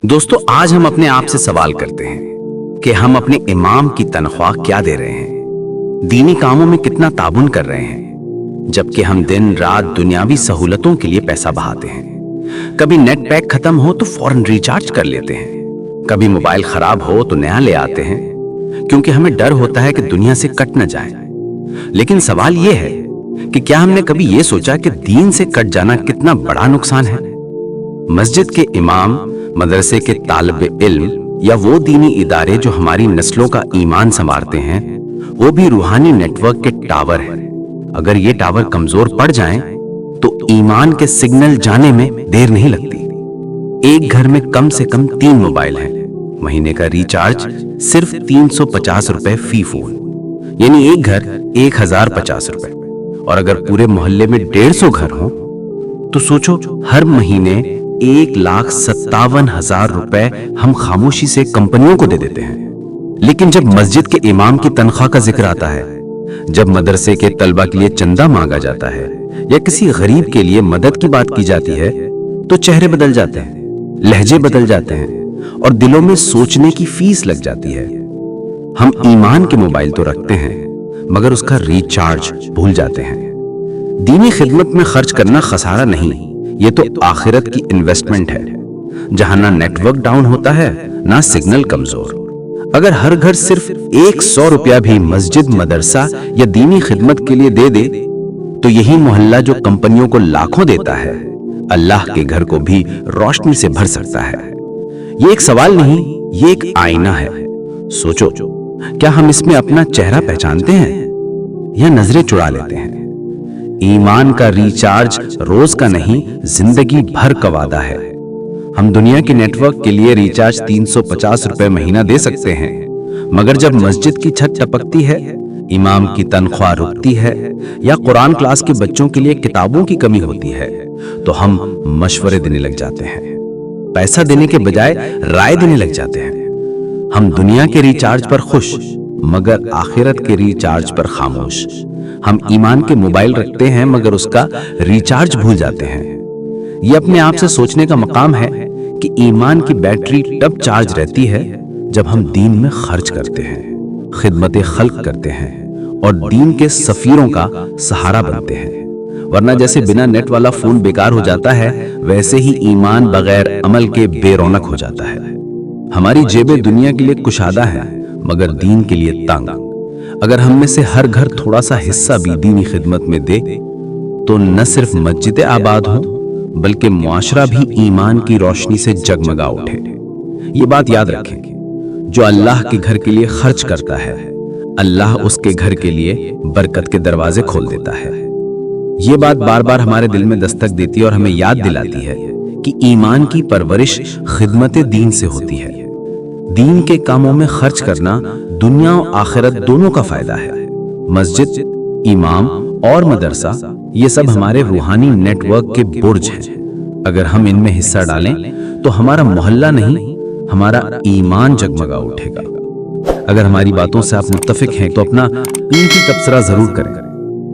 दोस्तों, आज हम अपने आप से सवाल करते हैं कि हम अपने इमाम की तनख्वाह क्या दे रहे हैं, दीनी कामों में कितना ताबुन कर रहे हैं, जबकि हम दिन रात दुनियावी सहूलतों के लिए पैसा बहाते हैं। कभी नेट पैक खत्म हो तो फौरन रिचार्ज कर लेते हैं, कभी मोबाइल खराब हो तो नया ले आते हैं, क्योंकि हमें डर होता है कि दुनिया से कट न जाए। लेकिन सवाल यह है कि क्या हमने कभी यह सोचा कि दीन से कट जाना कितना बड़ा नुकसान है। मस्जिद के इमाम, मदरसे के तालिब इल्म या वो दीनी इदारे जो हमारी नस्लों का ईमान संवारते हैं, वो भी रूहानी नेटवर्क के टावर हैं। अगर ये टावर कमजोर पड़ जाएं, तो ईमान के सिग्नल जाने में देर नहीं लगती। एक घर में कम से कम 3 मोबाइल हैं, महीने का रिचार्ज सिर्फ 350 रुपए फी फोन, यानी एक घर 1050 रुपए। और अगर पूरे मोहल्ले में 150 घर हो तो सोचो, हर महीने 1,57,000 रुपए हम खामोशी से कंपनियों को दे देते हैं। लेकिन जब मस्जिद के इमाम की तनख्वाह का जिक्र आता है, जब मदरसे के तलबा के लिए चंदा मांगा जाता है या किसी गरीब के लिए मदद की बात की जाती है, तो चेहरे बदल जाते हैं, लहजे बदल जाते हैं और दिलों में सोचने की फीस लग जाती है। हम ईमान के मोबाइल तो रखते हैं, मगर उसका रिचार्ज भूल जाते हैं। दीनी खिदमत में खर्च करना खसारा नहीं, ये तो आखिरत की इन्वेस्टमेंट है, जहां ना नेटवर्क डाउन होता है ना सिग्नल कमजोर। अगर हर घर सिर्फ 100 रुपया भी मस्जिद, मदरसा या दीनी खिदमत के लिए दे दे, तो यही मोहल्ला जो कंपनियों को लाखों देता है, अल्लाह के घर को भी रोशनी से भर सकता है। ये एक सवाल नहीं, ये एक आईना है। सोचो, क्या हम इसमें अपना चेहरा पहचानते हैं या नजरें चुरा लेते हैं? ईमान का रिचार्ज रोज का नहीं, जिंदगी भर का वादा है। हम दुनिया के नेटवर्क के लिए रिचार्ज 350 रुपए महीना दे सकते हैं, मगर जब मस्जिद की छत टपकती है, इमाम की तनख्वाह रुकती है या कुरान क्लास के बच्चों के लिए किताबों की कमी होती है, तो हम मशवरे देने लग जाते हैं, पैसा देने के बजाय राय देने लग जाते हैं। हम दुनिया के रिचार्ज पर खुश, मगर आखिरत के रिचार्ज पर खामोश। हम ईमान के मोबाइल रखते हैं, मगर उसका रिचार्ज भूल जाते हैं। यह अपने आप से सोचने का मकाम है कि ईमान की बैटरी तब चार्ज रहती है जब हम दीन में खर्च करते हैं, खिदमत खल्क करते हैं और दीन के सफीरों का सहारा बनते हैं। वरना जैसे बिना नेट वाला फोन बेकार हो जाता है, वैसे ही ईमान बगैर अमल के बेरौनक हो जाता है। हमारी जेबें दुनिया के लिए कुशादा है, मगर दीन के लिए तंग। अगर हम में से हर घर थोड़ा सा हिस्सा भी दीनी खिदमत में दे, तो न सिर्फ मस्जिदें आबाद हों, बल्कि मुआशरा भी ईमान की रोशनी से जगमगा उठे। ये बात याद रखें, जो अल्लाह के घर के लिए खर्च करता है, अल्लाह उसके घर के लिए बरकत के दरवाजे खोल देता है। ये बात बार बार हमारे दिल में दस्तक देती है और हमें याद दिलाती है कि ईमान की परवरिश खिदमत दीन से होती है। दीन के कामों में खर्च करना दुनिया और आखिरत दोनों का फायदा है। मस्जिद, इमाम और मदरसा, ये सब हमारे रूहानी नेटवर्क के बुर्ज हैं। अगर हम इनमें हिस्सा डालें, तो हमारा मोहल्ला नहीं, हमारा ईमान जगमगा उठेगा। अगर हमारी बातों से आप मुत्तफिक हैं, तो अपना कीमती तबसरा जरूर करें।